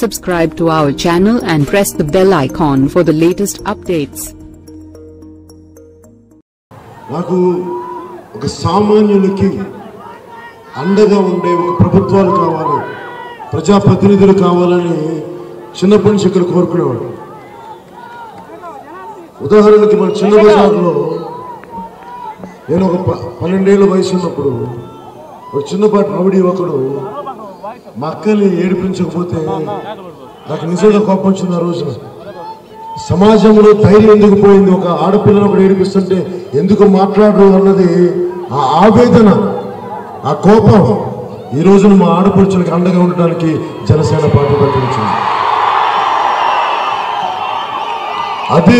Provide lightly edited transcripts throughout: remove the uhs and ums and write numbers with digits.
Subscribe to our channel and press the bell icon for the latest updates. నాకు ఒక సామాన్యునికి అండగా ఉండే ఒక ప్రభుత్వాలు కావాలి, ప్రజాప్రతినిధులు కావాలని చిన్నప్పటి నుంచి ఇక్కడ కోరుకునేవాడు. ఉదాహరణకి మన చిన్న బజార్లో నేను ఒక 12 ఏళ్ల వయసు ఉన్నప్పుడు ఒక చిన్నపాటి రౌడీ ఒకడు మా అక్కని ఏడిపించకపోతే నాకు నిజంగా కోపం వచ్చింది. ఆ రోజున సమాజంలో ధైర్యం ఎందుకు పోయింది, ఒక ఆడపిల్లను ఒకటి ఏడిపిస్తుంటే ఎందుకు మాట్లాడరు అన్నది ఆ ఆవేదన, ఆ కోపం ఈ రోజున మా ఆడపడుచులకు అండగా ఉండడానికి జనసేన పార్టీ ప్రకటించింది. అది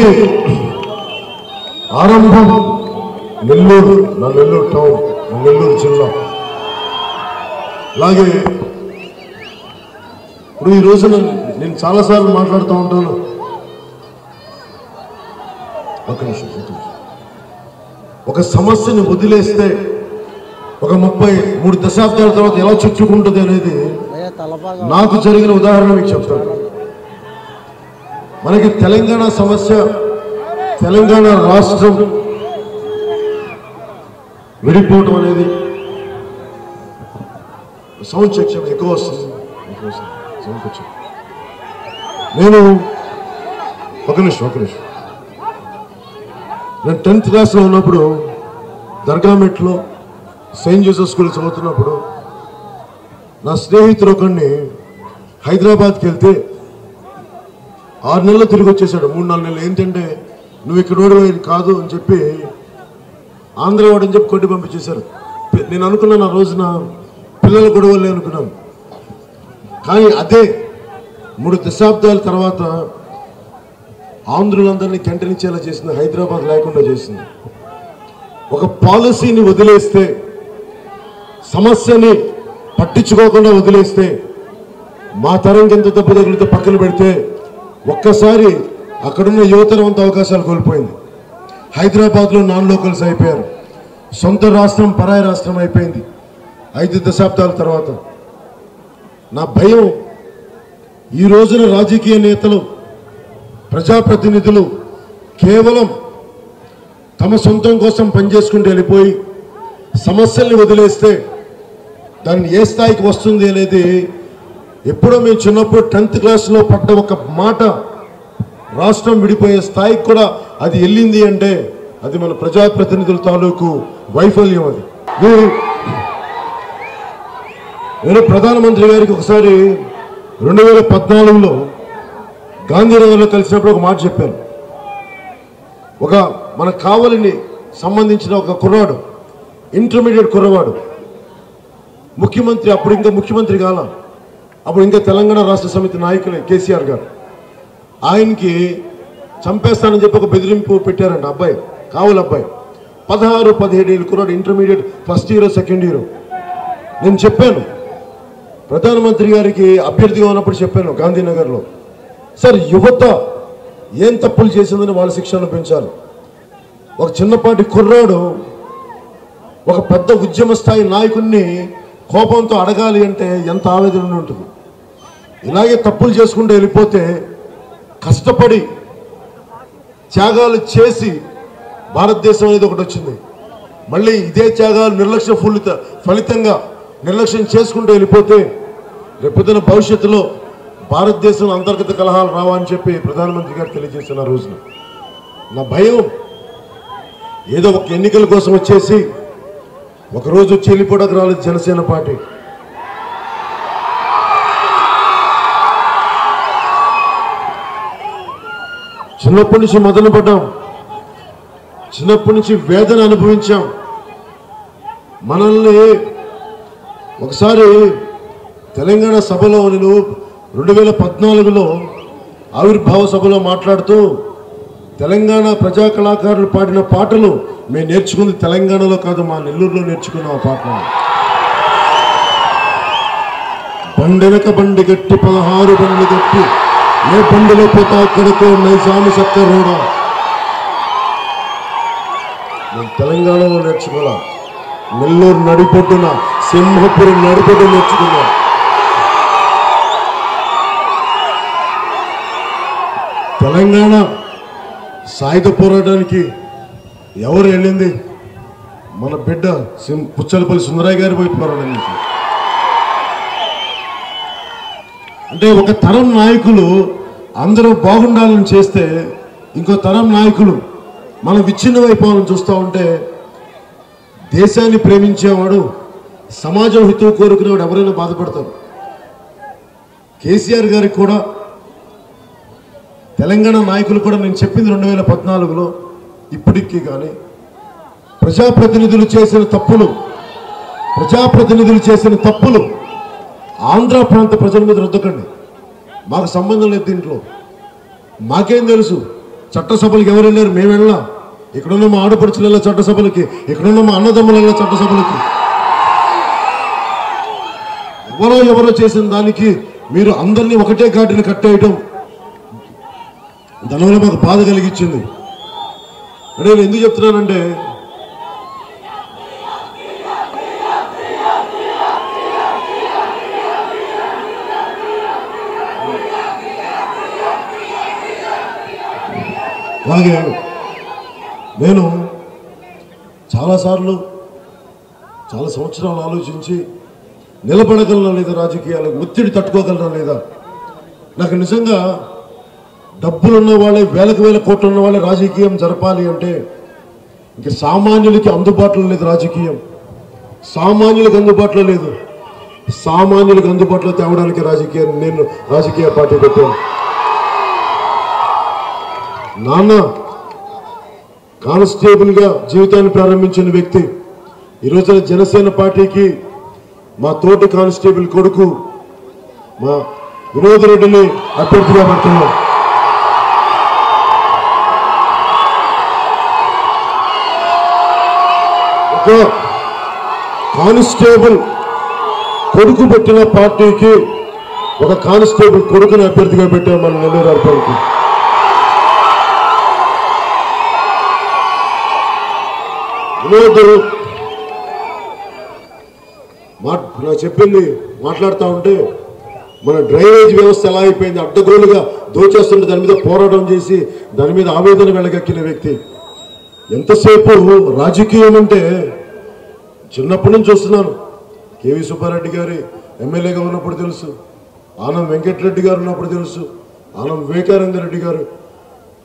ఆరంభం నెల్లూరు, నా నెల్లూరు టౌన్, నా నెల్లూరు జిల్లా. అలాగే ఇప్పుడు ఈ రోజున నేను చాలాసార్లు మాట్లాడుతూ ఉంటాను. ఒక సమస్యని వదిలేస్తే ఒక 33 దశాబ్దాల తర్వాత ఎలా చుట్టుకుంటుంది అనేది నాకు జరిగిన ఉదాహరణ మీకు చెప్తాను. మనకి తెలంగాణ సమస్య, తెలంగాణ రాష్ట్రం విడిపోవటం అనేది సౌండ్ సెక్షన్ ఎక్కువ వస్తుంది. నేను ఒక నిమిషం నేను 10th క్లాస్లో ఉన్నప్పుడు దర్గామెట్లో సెయింట్ జోసెఫ్ స్కూల్ చదువుతున్నప్పుడు నా స్నేహితుడు ఒకడిని హైదరాబాద్కి వెళ్తే 6 నెలలు తిరిగి వచ్చేసాడు. 3-4 నెలలు. ఏంటంటే నువ్వు ఇక్కడ ఓడిపోయి కాదు అని చెప్పి ఆంధ్రవాడు అని చెప్పి కొట్టి పంపించేశారు. నేను అనుకున్నాను ఆ రోజున పిల్లల గొడవలే అనుకున్నాను. కానీ అదే 3 దశాబ్దాల తర్వాత ఆంధ్రులందరినీ కంటనిచ్చేలా చేసింది, హైదరాబాద్ లేకుండా చేసింది. ఒక పాలసీని వదిలేస్తే, సమస్యని పట్టించుకోకుండా వదిలేస్తే, మా తరంకి ఎంత దెబ్బ తగిలితే పక్కన పెడితే ఒక్కసారి అక్కడున్న యువతరం అంత అవకాశాలు కోల్పోయింది. హైదరాబాద్లో నాన్ లోకల్స్ అయిపోయారు. సొంత రాష్ట్రం పరాయి రాష్ట్రం అయిపోయింది 5 దశాబ్దాల తర్వాత. నా భయం ఈ రోజున రాజకీయ నేతలు, ప్రజాప్రతినిధులు కేవలం తమ సొంతం కోసం పనిచేసుకుంటూ వెళ్ళిపోయి సమస్యల్ని వదిలేస్తే దాన్ని ఏ స్థాయికి వస్తుంది అనేది ఎప్పుడో మేము చిన్నప్పుడు 10th క్లాస్లో పడ్డ ఒక మాట రాష్ట్రం విడిపోయే స్థాయికి కూడా అది వెళ్ళింది అంటే అది మన ప్రజాప్రతినిధుల తాలూకు వైఫల్యం. అది నేను ప్రధానమంత్రి గారికి ఒకసారి 2014లో గాంధీనగర్లో కలిసినప్పుడు ఒక మాట చెప్పాను. ఒక మన కావలిని సంబంధించిన ఒక కుర్రాడు, ఇంటర్మీడియట్ కుర్రవాడు, ముఖ్యమంత్రి, అప్పుడు ఇంకా ముఖ్యమంత్రి కాల, అప్పుడు ఇంకా తెలంగాణ రాష్ట్ర సమితి నాయకులే కేసీఆర్ గారు, ఆయనకి చంపేస్తానని చెప్పి ఒక బెదిరింపు పెట్టారంట. అబ్బాయి, కావలి అబ్బాయి, 16-17 ఏళ్ళ కుర్రాడు, intermediate first year second year. నేను చెప్పాను ప్రధానమంత్రి గారికి, అభ్యర్థిగా ఉన్నప్పుడు చెప్పాను గాంధీనగర్లో, సార్ యువత ఏం తప్పులు చేసిందని వాళ్ళ శిక్షణ పెంచాలి. ఒక చిన్నపాటి కుర్రాడు ఒక పెద్ద ఉద్యమ స్థాయి నాయకుడిని కోపంతో అడగాలి అంటే ఎంత ఆవేదన ఉంటుంది. ఇలాగే తప్పులు చేసుకుంటూ వెళ్ళిపోతే కష్టపడి త్యాగాలు చేసి భారతదేశం అనేది ఒకటి వచ్చింది. మళ్ళీ ఇదే త్యాగాలు నిర్లక్ష్య ఫలితంగా నిర్లక్ష్యం చేసుకుంటూ వెళ్ళిపోతే రేపొద్దున భవిష్యత్తులో భారతదేశంలో అంతర్గత కలహాలు రావని చెప్పి ప్రధానమంత్రి గారు తెలియజేసిన రోజున నా భయం ఏదో ఒక ఎన్నికల కోసం వచ్చేసి ఒకరోజు వచ్చి వెళ్ళిపోవడానికి రాలేదు జనసేన పార్టీ. చిన్నప్పటి నుంచి మొదలు పడ్డాం, చిన్నప్పటి నుంచి వేదన అనుభవించాం. మనల్ని ఒకసారి తెలంగాణ సభలో నేను 2014లో ఆవిర్భావ సభలో మాట్లాడుతూ తెలంగాణ ప్రజా కళాకారులు పాడిన పాటలు మేము నేర్చుకుంది తెలంగాణలో కాదు, మా నెల్లూరులో నేర్చుకున్నాం. ఆ పాటలు బండెనక బండి గట్టి 16 బండ్లు గట్టి ఏ బండిలో పోతా అక్కడికో నైజాము సక్కరోడా, నేను తెలంగాణలో నేర్చుకోవాలా. నెల్లూరు నడిపొట్టున, సింహపురం నడిపొట్టు నేర్చుకున్నా. తెలంగాణ సాయుధ పోరాటానికి ఎవరు వెళ్ళింది? మన బిడ్డ పుచ్చలపల్లి సుందరయ్య గారి వైపు పోరాటం. అంటే ఒక తరం నాయకులు అందరూ బాగుండాలని చేస్తే ఇంకో తరం నాయకులు మనం విచ్ఛిన్నమైపోవాలని చూస్తూ ఉంటే దేశాన్ని ప్రేమించేవాడు, సమాజం హితువు కోరుకునేవాడు ఎవరైనా బాధపడతారు. కేసీఆర్ గారికి కూడా, తెలంగాణ నాయకులు కూడా నేను చెప్పింది 2014లో ఇప్పటికీ కానీ ప్రజాప్రతినిధులు చేసిన తప్పులు ఆంధ్ర ప్రాంత ప్రజల మీద రుద్దకండి. మాకు సంబంధం లేదు దీంట్లో. మాకేం తెలుసు? చట్టసభలకు ఎవరు వెళ్ళారు? మేము వెళ్ళా. ఇక్కడున్న మా ఆడపడుచుల చట్టసభలకి, ఇక్కడున్న మా అన్నదమ్ముల చట్టసభలకి. ఎవరో చేసిన దానికి మీరు అందరినీ ఒకటే ఘాటిని కట్టేయటం దానివల్ల మాకు బాధ కలిగించింది. నేను ఎందుకు చెప్తున్నానంటే, అలాగే నేను చాలాసార్లు చాలా సంవత్సరాలు ఆలోచించి నిలబడగలనా లేదా, రాజకీయాలకు ఒత్తిడి తట్టుకోగలనా లేదా. నాకు నిజంగా డబ్బులున్న వాళ్ళే, వేలకు వేల కోట్లు ఉన్న వాళ్ళే రాజకీయం జరపాలి అంటే ఇంక సామాన్యులకి అందుబాటులో లేదు. రాజకీయం సామాన్యులకు అందుబాటులో లేదు. సామాన్యులకు అందుబాటులో తేవడానికి నేను రాజకీయ పార్టీ పెట్టాను. నాన్న కానిస్టేబుల్గా జీవితాన్ని ప్రారంభించిన వ్యక్తి ఈరోజు జనసేన పార్టీకి మా తోటి కానిస్టేబుల్ కొడుకు మా వినోద్ రెడ్డిని అభ్యర్థిగా పెడుతున్నాం. ఒక కానిస్టేబుల్ కొడుకు పెట్టిన పార్టీకి ఒక కానిస్టేబుల్ కొడుకుని అభ్యర్థిగా పెట్టాం మన నెల్లూరు అర్బన్కి. వినోదుడు చెప్పింది మాట్లాడుతూ ఉంటే మన డ్రైనేజ్ వ్యవస్థ ఎలా అయిపోయింది, అడ్డగోలుగా దోచేస్తుంటే దాని మీద పోరాటం చేసి దాని మీద ఆవేదన వెళ్ళగక్కిన వ్యక్తి. ఎంతసేపు రాజకీయం అంటే చిన్నప్పటి నుంచి చూస్తున్నాను. కేవీ సుబ్బారెడ్డి గారి ఎమ్మెల్యేగా ఉన్నప్పుడు తెలుసు, ఆనం వెంకటరెడ్డి గారు ఉన్నప్పుడు తెలుసు, ఆనం వివేకానంద రెడ్డి గారు.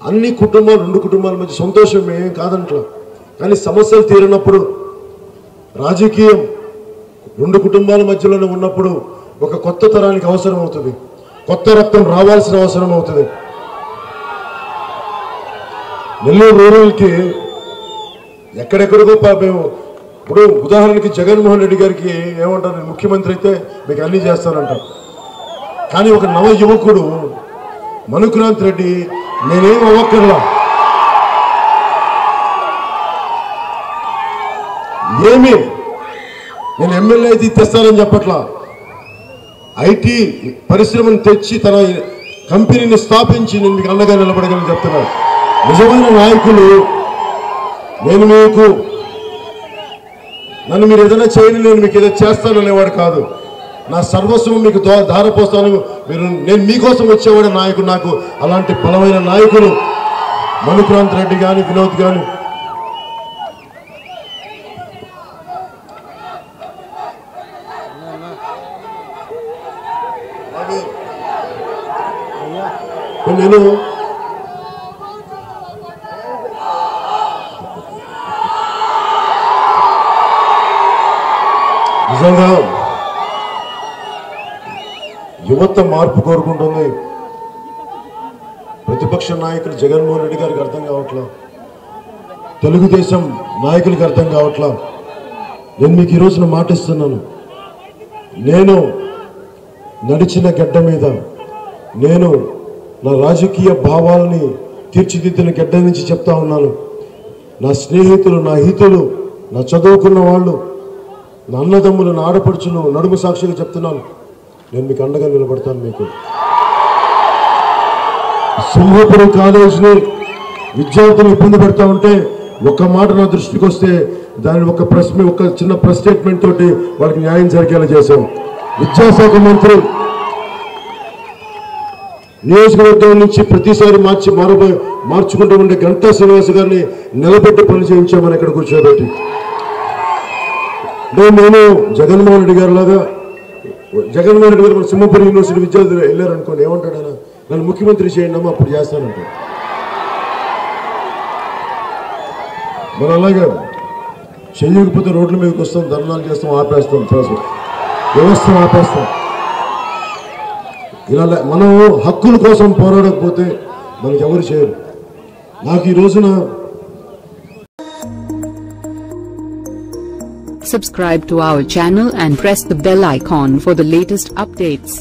అన్ని కుటుంబాలు, 2 కుటుంబాల మధ్య సంతోషం ఏం కాదంట్లా. కానీ సమస్యలు తీరినప్పుడు రాజకీయం 2 కుటుంబాల మధ్యలోనే ఉన్నప్పుడు ఒక కొత్త తరానికి అవసరం అవుతుంది, కొత్త రక్తం రావాల్సిన అవసరం అవుతుంది. నెల్లూరు రూరల్కి ఎక్కడెక్కడికో మేము ఇప్పుడు ఉదాహరణకి జగన్మోహన్ రెడ్డి గారికి ఏమంటారు, ముఖ్యమంత్రి అయితే మీకు అన్నీ చేస్తానంటారు. కానీ ఒక నవ యువకుడు మనుక్రాంత్ రెడ్డి నేనేం అవ్వక్కర్లా, నేను ఎమ్మెల్యే అయితే తెస్తానని చెప్పట్లా, ఐటీ పరిశ్రమను తెచ్చి తన కంపెనీని స్థాపించి నేను మీకు అండగా నిలబడగలని చెప్తున్నాను. నిజమైన నాయకులు నన్ను మీరు ఏదైనా చేయని నేను మీకు ఏదో చేస్తాను అనేవాడు కాదు. నా సర్వస్వం మీకు ధారపోస్తాను, నేను మీకోసం వచ్చేవాడే నాయకుడు. నాకు అలాంటి బలమైన నాయకులు మనుక్రాంత్ రెడ్డి కానీ, వినోద్ కానీ. నేను నిజంగా యువత మార్పు కోరుకుంటుంది. ప్రతిపక్ష నాయకులు జగన్మోహన్ రెడ్డి గారికి అర్థం కావట్లా, తెలుగుదేశం నాయకులకి అర్థం కావట్లా. నేను మీకు ఈరోజున మాటిస్తున్నాను, నేను నడిచిన గడ్డ మీద, నేను నా రాజకీయ భావాలని తీర్చిదిద్దిన గడ్డ నుంచి చెప్తా ఉన్నాను. నా స్నేహితులు, నా హితులు, నా చదువుకున్న వాళ్ళు, నా అన్నదమ్ములు, నా ఆడపడుచులు నడుము సాక్షిగా చెప్తున్నాను, నేను మీకు అండగా నిలబడతాను. మీకు సింహపురం కాలేజీని విద్యార్థులు ఇబ్బంది పెడతా ఉంటే ఒక మాట నా దృష్టికి వస్తే దాని ఒక చిన్న ప్రెస్ స్టేట్మెంట్ తోటి వాళ్ళకి న్యాయం జరిగేలా చేశాం. విద్యాశాఖ మంత్రి నియోజకవర్గం నుంచి ప్రతిసారి మార్చుకుంటూ ఉండే గంటా శ్రీనివాస్ గారిని నిలబెట్టి పని చేయించామని ఇక్కడ కూర్చోబెట్టి. నేను జగన్మోహన్ రెడ్డి గారు లాగా, జగన్మోహన్ రెడ్డి గారు మన సింహపురి యూనివర్సిటీ విద్యార్థులు వెళ్ళారనుకోండి, ఏమంటాడు ఆయన, నన్ను ముఖ్యమంత్రి చేయండి అమ్మా అప్పుడు చేస్తానంటాడు. మనం అలాగే చేయకపోతే రోడ్ల మీదకి వస్తాం, ధర్నాలు చేస్తాం, ఆపేస్తాం, వ్యవస్థ ఆపేస్తాం. ఇలా మనం హక్కుల కోసం పోరాడకపోతే మనకి ఎవరు చేయరు. నాకు ఈ రోజున Subscribe to our channel and press the bell icon for the latest updates.